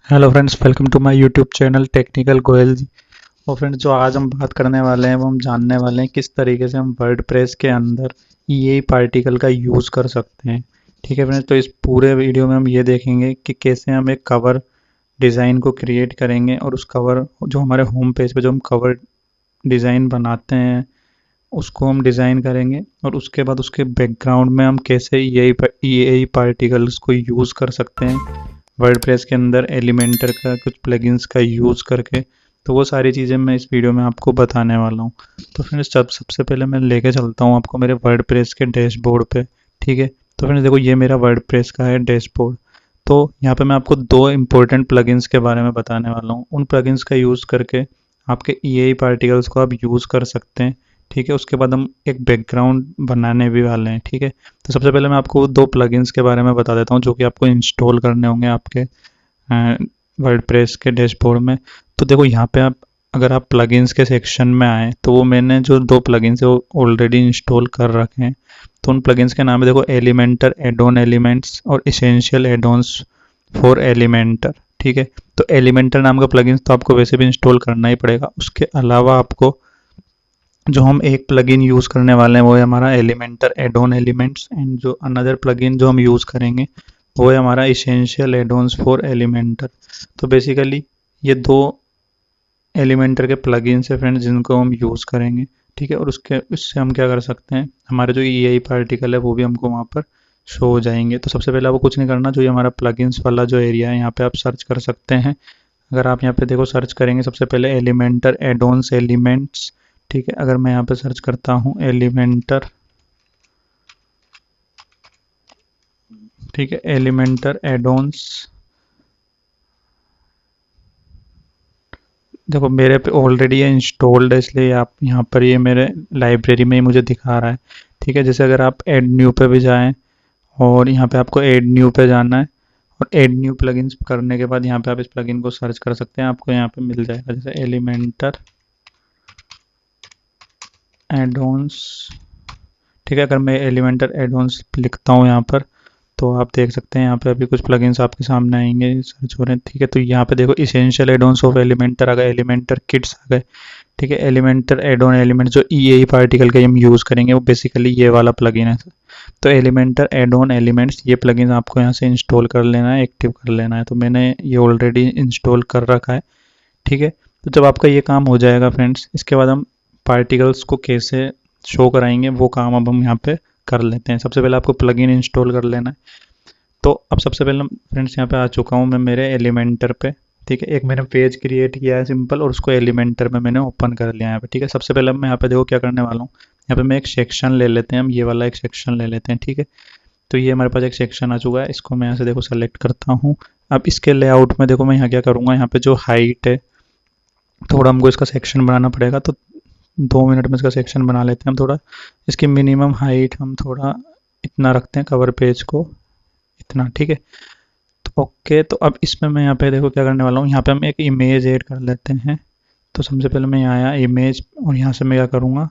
Hello friends, welcome to my YouTube channel technical Goyal ji. और friends, जो आज हम बात करने वाले हैं वो हम जानने वाले हैं किस तरीके से हम वर्डप्रेस के अंदर ईए पार्टिकल का यूज़ कर सकते हैं। ठीक है फ्रेंड्स, तो इस पूरे वीडियो में हम ये देखेंगे कि कैसे हम एक कवर डिज़ाइन को क्रिएट करेंगे और उस कवर जो हमारे होम पेज पे जो हम कवर डिज़ाइन बनाते हैं उसको हम डिज़ाइन करेंगे और उसके बाद उसके बैकग्राउंड में हम कैसे ईए पार्टिकल्स को यूज़ कर सकते हैं वर्डप्रेस के अंदर एलिमेंटर का कुछ प्लगइन्स का यूज़ करके। तो वो सारी चीज़ें मैं इस वीडियो में आपको बताने वाला हूँ। तो फ्रेंड्स, सबसे पहले मैं लेके चलता हूँ आपको मेरे वर्डप्रेस के डैशबोर्ड पे। ठीक है, तो फ्रेंड्स देखो, ये मेरा वर्डप्रेस का है डैशबोर्ड। तो यहाँ पे मैं आपको दो इंपॉर्टेंट प्लगइन्स के बारे में बताने वाला हूँ। उन प्लगइन्स का यूज़ करके आपके ईए पार्टिकल्स को आप यूज़ कर सकते हैं। ठीक है, उसके बाद हम एक बैकग्राउंड बनाने भी वाले हैं। ठीक है, तो सबसे पहले मैं आपको दो प्लगइन्स के बारे में बता देता हूँ जो कि आपको इंस्टॉल करने होंगे आपके वर्डप्रेस के डैशबोर्ड में। तो देखो, यहाँ पे आप अगर आप प्लगइन्स के सेक्शन में आए तो वो मैंने जो दो प्लगइन्स है वो ऑलरेडी इंस्टॉल कर रखे हैं। तो उन प्लगइन्स के नाम है, देखो, एलिमेंटर एडोन एलिमेंट्स और इसेंशियल एडोन्स फॉर एलिमेंटर। ठीक है, तो एलिमेंटर नाम का प्लगइन्स तो आपको वैसे भी इंस्टॉल करना ही पड़ेगा। उसके अलावा आपको जो हम एक प्लगइन यूज़ करने वाले हैं वो है हमारा एलिमेंटर एडोन एलिमेंट्स, एंड जो अनदर प्लगइन जो हम यूज़ करेंगे वो है हमारा इसेंशियल एडोन्स फॉर एलिमेंटर। तो बेसिकली ये दो एलिमेंटर के प्लगइन्स है फ्रेंड्स जिनको हम यूज़ करेंगे। ठीक है, और उससे हम क्या कर सकते हैं, हमारे जो ईआई पार्टिकल है वो भी हमको वहाँ पर शो हो जाएंगे। तो सबसे पहले आपको कुछ नहीं करना, जो ये हमारा प्लगइन्स वाला जो एरिया है यहाँ पे आप सर्च कर सकते हैं। अगर आप यहाँ पे देखो सर्च करेंगे सबसे पहले एलिमेंटर एडोन्स एलिमेंट्स। ठीक है, अगर मैं यहाँ पे सर्च करता हूँ एलिमेंटर, ठीक है, एलिमेंटर एडोन्स, देखो मेरे पे ऑलरेडी ये इंस्टॉल्ड है इसलिए आप यहाँ पर ये मेरे लाइब्रेरी में ही मुझे दिखा रहा है। ठीक है, जैसे अगर आप ऐड न्यू पे भी जाएं और यहाँ पे आपको ऐड न्यू पे जाना है और ऐड न्यू प्लगइन्स करने के बाद यहाँ पे आप इस प्लगइन को सर्च कर सकते हैं, आपको यहाँ पे मिल जाएगा जैसे एलिमेंटर एडोन्स। ठीक है, अगर मैं एलिमेंटर एडोन्स लिखता हूँ यहाँ पर तो आप देख सकते हैं यहाँ पे अभी कुछ प्लगइन्स आपके सामने आएंगे, सर्च हो रहे हैं। ठीक है, तो यहाँ पे देखो इसेंशियल एडोन्स ऑफ एलिमेंटर आ गए, एलिमेंटर किट्स आ गए। ठीक है, एलिमेंटर एडोन एलिमेंट जो ईए पार्टिकल का हम यूज़ करेंगे वो बेसिकली ये वाला प्लगइन है। तो एलिमेंटर एडोन एलिमेंट्स ये प्लगइन आपको यहाँ से इंस्टॉल कर लेना है, एक्टिव कर लेना है। तो मैंने ये ऑलरेडी इंस्टॉल कर रखा है। ठीक है, तो जब आपका ये काम हो जाएगा फ्रेंड्स, इसके बाद हम पार्टिकल्स को कैसे शो कराएंगे वो काम अब हम यहाँ पे कर लेते हैं। सबसे पहले आपको प्लगइन इंस्टॉल कर लेना है। तो अब सबसे पहले फ्रेंड्स यहाँ पे आ चुका हूँ मैं मेरे एलिमेंटर पे। ठीक है, एक मैंने पेज क्रिएट किया है सिंपल और उसको एलिमेंटर में मैंने ओपन कर लिया है यहाँ पे। ठीक है, सबसे पहले मैं यहाँ पे देखो क्या करने वाला हूँ, यहाँ पे मैं एक सेक्शन ले लेते हैं, हम ये वाला एक सेक्शन ले लेते हैं। ठीक है, तो ये हमारे पास एक सेक्शन आ चुका है, इसको मैं यहाँ से देखो सेलेक्ट करता हूँ। अब इसके लेआउट में देखो मैं यहाँ क्या करूँगा, यहाँ पे जो हाइट है थोड़ा हमको इसका सेक्शन बनाना पड़ेगा, तो 2 मिनट में इसका सेक्शन बना लेते हैं हम। थोड़ा इसकी मिनिमम हाइट हम थोड़ा इतना रखते हैं, कवर पेज को इतना। ठीक है, तो ओके, तो अब इसमें मैं यहाँ पे देखो क्या करने वाला हूँ, यहाँ पे हम एक इमेज ऐड कर लेते हैं। तो सबसे पहले मैं यहाँ आया इमेज और यहाँ से मैं क्या करूँगा,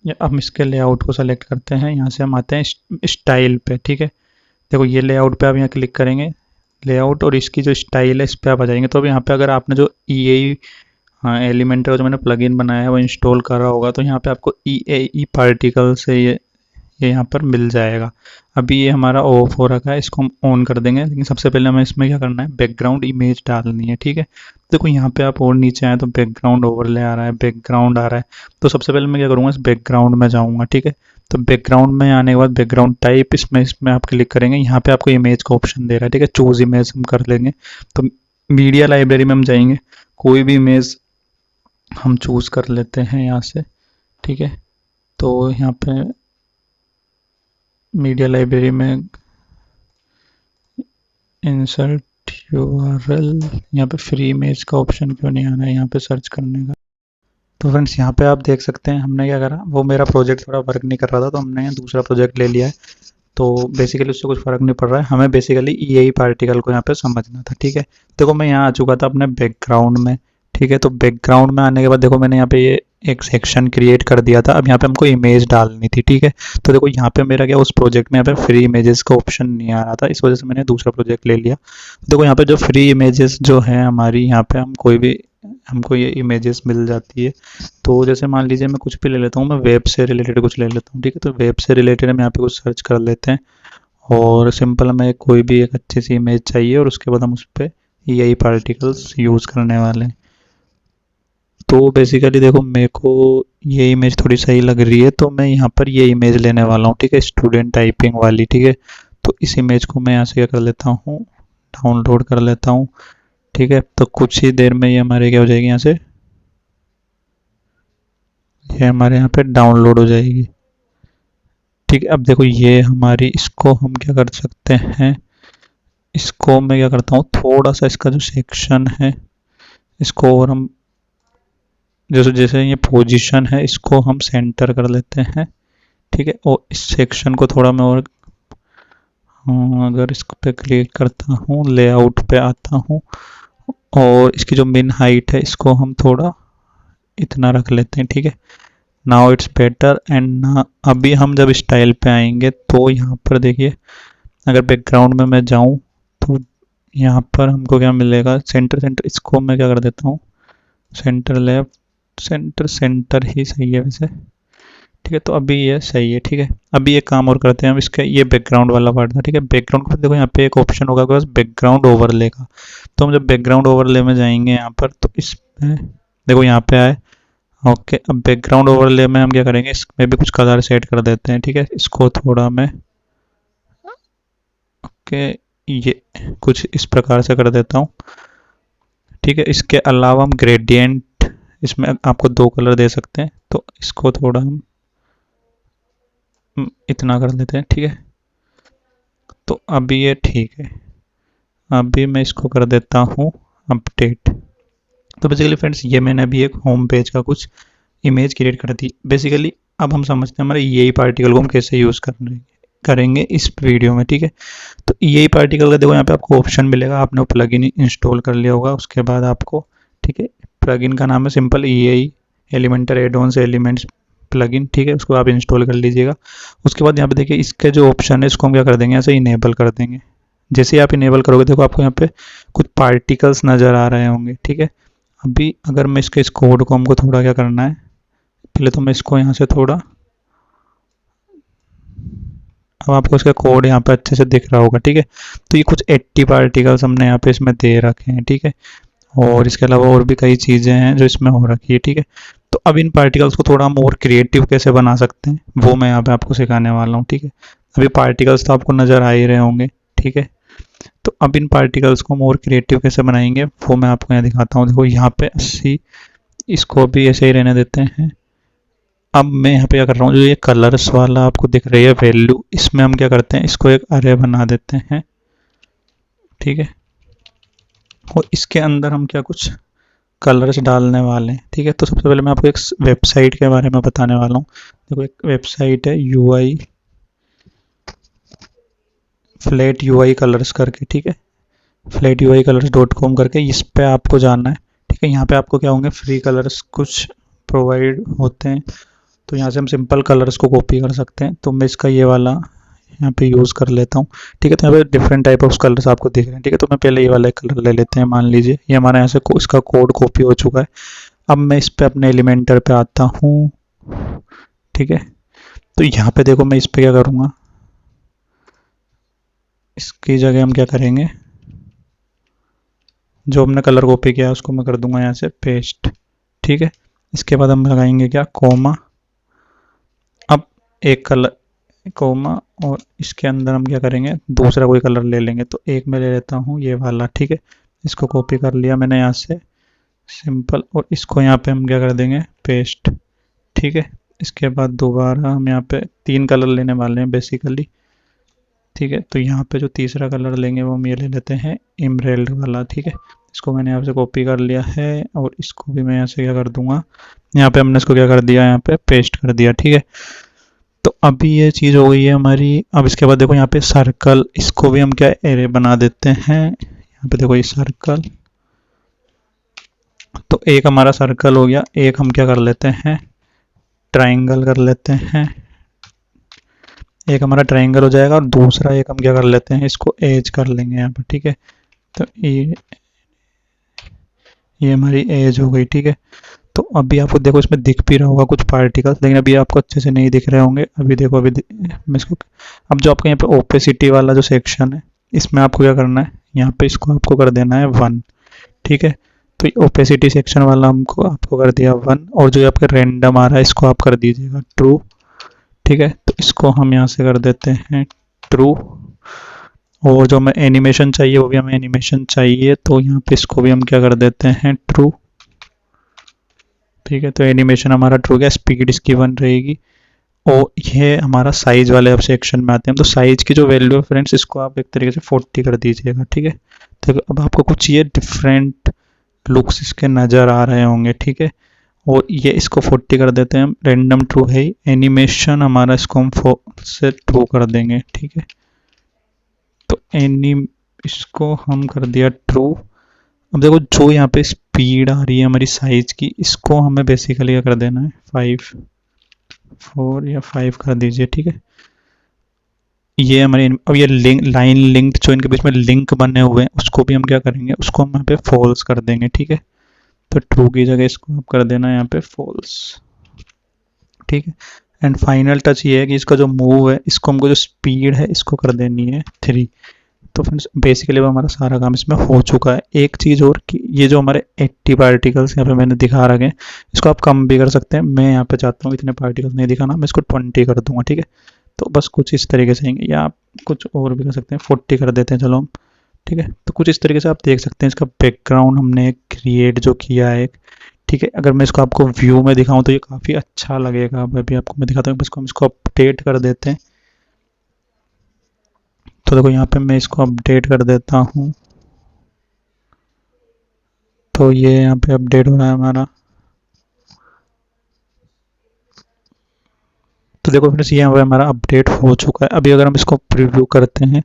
या अब इसके लेआउट को सेलेक्ट करते हैं, यहाँ से हम आते हैं स्टाइल पे। ठीक है, देखो ये लेआउट पे आप यहाँ क्लिक करेंगे, लेआउट, और इसकी जो स्टाइल है इस पर आप आ जाएंगे। तो अब यहाँ पे अगर आपने जो ई हाँ एलिमेंटर का जो मैंने प्लगइन बनाया है वो इंस्टॉल कर रहा होगा तो यहाँ पे आपको ई पार्टिकल से ये यहाँ पर मिल जाएगा। अभी ये हमारा ऑफ हो रखा है, इसको हम ऑन कर देंगे, लेकिन सबसे पहले हमें इसमें क्या करना है, बैकग्राउंड इमेज डालनी है। ठीक है, देखो यहाँ पे आप और नीचे आए तो बैकग्राउंड ओवरले आ रहा है, बैकग्राउंड आ रहा है। तो सबसे पहले मैं क्या करूँगा, इस बैकग्राउंड में जाऊँगा। ठीक है, तो बैकग्राउंड में आने के बाद बैकग्राउंड टाइप, इसमें आप क्लिक करेंगे, यहाँ पे आपको इमेज का ऑप्शन दे रहा है। ठीक है, चूज इमेज हम कर लेंगे। तो मीडिया लाइब्रेरी में हम जाएंगे, कोई भी इमेज हम चूज़ कर लेते हैं यहाँ से। ठीक है, तो यहाँ पे मीडिया लाइब्रेरी में इंसर्ट यूआरएल, यहाँ पे फ्री इमेज का ऑप्शन क्यों नहीं आ रहा है यहाँ पे सर्च करने का। तो फ्रेंड्स यहाँ पे आप देख सकते हैं हमने क्या करा, वो मेरा प्रोजेक्ट थोड़ा वर्क नहीं कर रहा था तो हमने दूसरा प्रोजेक्ट ले लिया है। तो बेसिकली उससे कुछ फ़र्क नहीं पड़ रहा है, हमें बेसिकली ईआई पार्टिकल को यहाँ पे समझना था। ठीक है, देखो मैं यहाँ आ चुका था अपने बैकग्राउंड में। ठीक है, तो बैकग्राउंड में आने के बाद देखो मैंने यहाँ पे ये एक सेक्शन क्रिएट कर दिया था। अब यहाँ पे हमको इमेज डालनी थी, ठीक है। तो देखो यहाँ पे मेरा क्या, उस प्रोजेक्ट में यहाँ पे फ्री इमेजेस का ऑप्शन नहीं आ रहा था, इस वजह से मैंने दूसरा प्रोजेक्ट ले लिया। देखो यहाँ पे जो फ्री इमेजेस जो है हमारी, यहाँ पे हम कोई भी, हमको ये इमेजेस मिल जाती है। तो जैसे मान लीजिए मैं कुछ भी ले लेता हूँ, मैं वेब से रिलेटेड कुछ ले लेता हूँ, ठीक है। तो वेब से रिलेटेड हम यहाँ पे कुछ सर्च कर लेते हैं और सिंपल हमें कोई भी एक अच्छी सी इमेज चाहिए और उसके बाद हम उस पर यही पार्टिकल्स यूज़ करने वाले हैं। तो बेसिकली देखो मेरे को ये इमेज थोड़ी सही लग रही है, तो मैं यहाँ पर ये इमेज लेने वाला हूँ, ठीक है, स्टूडेंट टाइपिंग वाली, ठीक है। तो इस इमेज को मैं यहाँ से क्या कर लेता हूँ, डाउनलोड कर लेता हूँ, ठीक है। तो कुछ ही देर में ये हमारे क्या हो जाएगी, यहाँ से ये हमारे यहाँ पे डाउनलोड हो जाएगी, ठीक है। अब देखो ये हमारी, इसको हम क्या कर सकते हैं, इसको मैं क्या करता हूँ, थोड़ा सा इसका जो सेक्शन है इसको, और हम जैसे जैसे ये पोजीशन है इसको हम सेंटर कर लेते हैं, ठीक है। और इस सेक्शन को थोड़ा मैं और अगर इसको पे क्लिक करता हूँ, लेआउट पे आता हूँ और इसकी जो मिन हाइट है इसको हम थोड़ा इतना रख लेते हैं, ठीक है। Now it's better. एंड ना अभी हम जब स्टाइल पे आएंगे तो यहाँ पर देखिए, अगर बैकग्राउंड में मैं जाऊँ तो यहाँ पर हमको क्या मिलेगा, सेंटर सेंटर, इसको मैं क्या कर देता हूँ, सेंटर लेफ्ट, सेंटर सेंटर ही सही है वैसे, ठीक है। तो अभी ये सही है, ठीक है। अभी एक काम और करते हैं हम, इसका ये बैकग्राउंड वाला पार्ट था, ठीक है। बैकग्राउंड को देखो यहाँ पे एक ऑप्शन होगा बस बैकग्राउंड ओवरले का। तो हम जब बैकग्राउंड ओवरले में जाएंगे यहाँ पर, तो इसमें देखो यहाँ पे आए, ओके। अब बैकग्राउंड ओवरले में हम क्या करेंगे, इसमें भी कुछ कलर सेट कर देते हैं, ठीक है। इसको थोड़ा मैं, ओके, ये कुछ इस प्रकार से कर देता हूँ, ठीक है। इसके अलावा हम ग्रेडियंट इसमें आपको 2 कलर दे सकते हैं, तो इसको थोड़ा हम इतना कर देते हैं, ठीक है। तो अभी ये ठीक है, अभी मैं इसको कर देता हूँ अपडेट। तो बेसिकली फ्रेंड्स ये मैंने अभी एक होम पेज का कुछ इमेज क्रिएट कर दी बेसिकली। अब हम समझते हैं हमारे यही पार्टिकल को हम कैसे यूज़ करेंगे इस वीडियो में, ठीक है। तो यही पार्टिकल का देखो यहाँ पे आपको ऑप्शन मिलेगा, आपने वो प्लगइन इंस्टॉल कर लिया होगा, उसके बाद आपको, ठीक है, प्लगइन का नाम है simple EAE Elementor advance elements plugin, ठीक है। उसको आप इंस्टॉल कर लीजिएगा। उसके बाद यहाँ पे देखिए इसके जो ऑप्शन है इसको हम क्या कर देंगे, ऐसे इनेबल कर देंगे। जैसे ही आप इनेबल करोगे देखो आपको यहाँ पे कुछ पार्टिकल्स नज़र आ रहे होंगे, ठीक है। अभी अगर मैं इस कोड को हमको थोड़ा क्या करना है, पहले तो मैं इसको यहाँ से थोड़ा, अब आपको इसका कोड यहाँ पे अच्छे से दिख रहा होगा, ठीक है। तो ये कुछ 80 पार्टिकल्स हमने यहाँ पे इसमें दे रखे हैं, ठीक है। और इसके अलावा और भी कई चीज़ें हैं जो इसमें हो रखी है, ठीक है। तो अब इन पार्टिकल्स को थोड़ा हम और क्रिएटिव कैसे बना सकते हैं वो मैं यहाँ पे आपको सिखाने वाला हूँ, ठीक है। अभी पार्टिकल्स तो आपको नज़र आ ही रहे होंगे, ठीक है। तो अब इन पार्टिकल्स को हम और क्रिएटिव कैसे बनाएंगे वो मैं आपको यहाँ दिखाता हूँ। देखो यहाँ पे 80, इसको भी ऐसे ही रहने देते हैं। अब मैं यहाँ पे क्या कर रहा हूँ, जो ये कलर्स वाला आपको दिख रही है वैल्यू, इसमें हम क्या करते हैं, इसको एक अरे बना देते हैं, ठीक है। और इसके अंदर हम क्या कुछ कलर्स डालने वाले हैं, ठीक है। तो सबसे पहले मैं आपको एक वेबसाइट के बारे में बताने वाला हूँ। देखो एक वेबसाइट है UI फ्लैट UI कलर्स करके, ठीक है, flatUIcolors.com करके, इस पे आपको जाना है, ठीक है। यहाँ पे आपको क्या होंगे, फ्री कलर्स कुछ प्रोवाइड होते हैं। तो यहाँ से हम सिंपल कलर्स को कॉपी कर सकते हैं। तो मैं इसका ये वाला यहाँ पे यूज़ कर लेता हूँ, ठीक है। तो यहाँ पे डिफरेंट टाइप ऑफ कलर्स आपको दिख रहे हैं, ठीक है। तो मैं पहले ये वाला कलर ले लेते हैं, मान लीजिए ये हमारे यहाँ से इसका कोड कॉपी हो चुका है। अब मैं इस पे अपने एलिमेंटर पे आता हूँ, ठीक है। तो यहाँ पे देखो मैं इस पे क्या करूँगा, इसकी जगह हम क्या करेंगे, जो हमने कलर कॉपी किया है उसको मैं कर दूंगा यहाँ से पेस्ट, ठीक है। इसके बाद हम लगाएंगे क्या, कोमा। अब एक कलर कोमा, और इसके अंदर हम क्या करेंगे, दूसरा कोई कलर ले लेंगे। तो एक मैं ले लेता हूँ ये वाला, ठीक है। इसको कॉपी कर लिया मैंने यहाँ से सिंपल, और इसको यहाँ पे हम क्या कर देंगे, पेस्ट, ठीक है। इसके बाद दोबारा हम यहाँ पे 3 कलर लेने वाले हैं बेसिकली, ठीक है। तो यहाँ पे जो तीसरा कलर लेंगे वो हम ये ले लेते हैं इमरेल्ड वाला, ठीक है। इसको मैंने यहाँ से कॉपी कर लिया है और इसको भी मैं यहाँ से क्या कर दूंगा, यहाँ पे हमने इसको क्या कर दिया, यहाँ पे पेस्ट कर दिया, ठीक है। तो अभी ये चीज़ हो गई है हमारी। अब इसके बाद देखो यहाँ पे सर्कल, इसको भी हम क्या एरे बना देते हैं। यहाँ पे देखो ये सर्कल, तो एक हमारा सर्कल हो गया, एक हम क्या कर लेते हैं, ट्राइंगल कर लेते हैं। एक हमारा ट्राइंगल हो जाएगा और दूसरा एक हम क्या कर लेते हैं, इसको एज कर लेंगे यहाँ पर, ठीक है। तो ये हमारी एज हो गई, ठीक है। तो अभी आपको देखो इसमें दिख भी रहा होगा कुछ पार्टिकल्स, लेकिन अभी आपको अच्छे से नहीं दिख रहे होंगे। अभी देखो, मैं इसको, अब जो आपको यहाँ पे ओपेसिटी वाला जो सेक्शन है, इसमें आपको क्या करना है, यहाँ पे इसको आपको कर देना है 1, ठीक है। तो ओपेसिटी सेक्शन वाला हमको आपको कर दिया 1, और जो आपका रैंडम आ रहा है इसको आप कर दीजिएगा ट्रू, ठीक है। तो इसको हम यहाँ से कर देते हैं ट्रू, और जो हमें एनिमेशन चाहिए वो भी हमें एनिमेशन चाहिए, तो यहाँ पे इसको भी हम क्या कर देते हैं ट्रू, ठीक है। तो एनिमेशन हमारा ट्रू गया, स्पीड इसकी 1 रहेगी। और ये हमारा साइज वाले अब सेक्शन में आते हैं, तो साइज की जो वैल्यू है फ्रेंड्स, इसको आप एक तरीके से 40 कर दीजिएगा, ठीक है। तो अब आपको कुछ ये डिफरेंट लुक्स इसके नज़र आ रहे होंगे, ठीक है। और ये इसको 40 कर देते हैं हम, रैंडम ट्रू है ही, एनिमेशन हमारा इसको हम 4 से ट्रू कर देंगे, ठीक है। तो इसको हम कर दिया ट्रू। अब देखो जो यहाँ पे स्पीड आ रही है हमारी साइज की, इसको हमें बेसिकली क्या कर देना है, 5, 4 या 5 कर दीजिए, ठीक है। ये हमारी, अब ये लाइन लिंक जो इनके बीच में लिंक बने हुए हैं, उसको भी हम क्या करेंगे, उसको हम यहाँ पे फॉल्स कर देंगे, ठीक है। तो ट्रू की जगह इसको आप कर देना यहाँ पे फॉल्स, ठीक है। एंड फाइनल टच ये है कि इसका जो मूव है, इसको हमको जो स्पीड है इसको कर देनी है 3। तो फ्रेंड्स बेसिकली वो हमारा सारा काम इसमें हो चुका है। एक चीज़ और कि ये जो हमारे 80 पार्टिकल्स यहाँ पे मैंने दिखा रखे हैं, इसको आप कम भी कर सकते हैं। मैं यहाँ पे चाहता हूँ इतने पार्टिकल्स नहीं दिखाना, मैं इसको 20 कर दूंगा, ठीक है। तो बस कुछ इस तरीके से आएंगे, या आप कुछ और भी कर सकते हैं, 40 कर देते हैं चलो हम, ठीक है। तो कुछ इस तरीके से आप देख सकते हैं, इसका बैकग्राउंड हमने क्रिएट जो किया है, ठीक है। अगर मैं इसको आपको व्यू में दिखाऊं तो ये काफ़ी अच्छा लगेगा। अभी आपको मैं दिखाता हूँ, इसको हम इसको अपडेट कर देते हैं। तो देखो यहाँ पे मैं इसको अपडेट कर देता हूँ, तो ये यहाँ पे अपडेट हो रहा है हमारा। तो देखो फ्रेंड्स, ये यहाँ पे हमारा अपडेट हो चुका है। अभी अगर हम इसको प्रीव्यू करते हैं,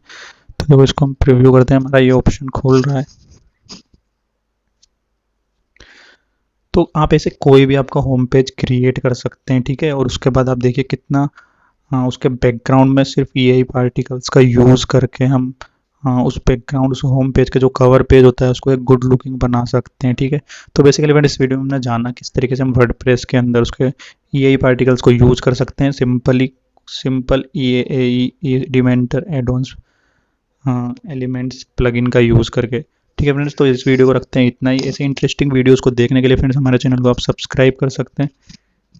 तो देखो इसको हम प्रीव्यू करते हैं, हमारा ये ऑप्शन खोल रहा है। तो आप ऐसे कोई भी आपका होम पेज क्रिएट कर सकते हैं, ठीक है। और उसके बाद आप देखिए कितना, हाँ, उसके बैकग्राउंड में सिर्फ यही पार्टिकल्स का यूज़ करके हम, हाँ, उस बैकग्राउंड, उस होम पेज का जो कवर पेज होता है उसको एक गुड लुकिंग बना सकते हैं, ठीक है। तो बेसिकली मैंने इस वीडियो में हमने जाना किस तरीके से हम वर्डप्रेस के अंदर उसके यही पार्टिकल्स को यूज़ कर सकते हैं, सिंपल एलिमेंटर एडॉन्स, हाँ, एलिमेंट्स प्लगइन का यूज़ करके, ठीक है फ्रेंड्स। तो इस वीडियो को रखते हैं इतना ही। ऐसे इंटरेस्टिंग वीडियोज़ को देखने के लिए फ्रेंड्स हमारे चैनल को आप सब्सक्राइब कर सकते हैं।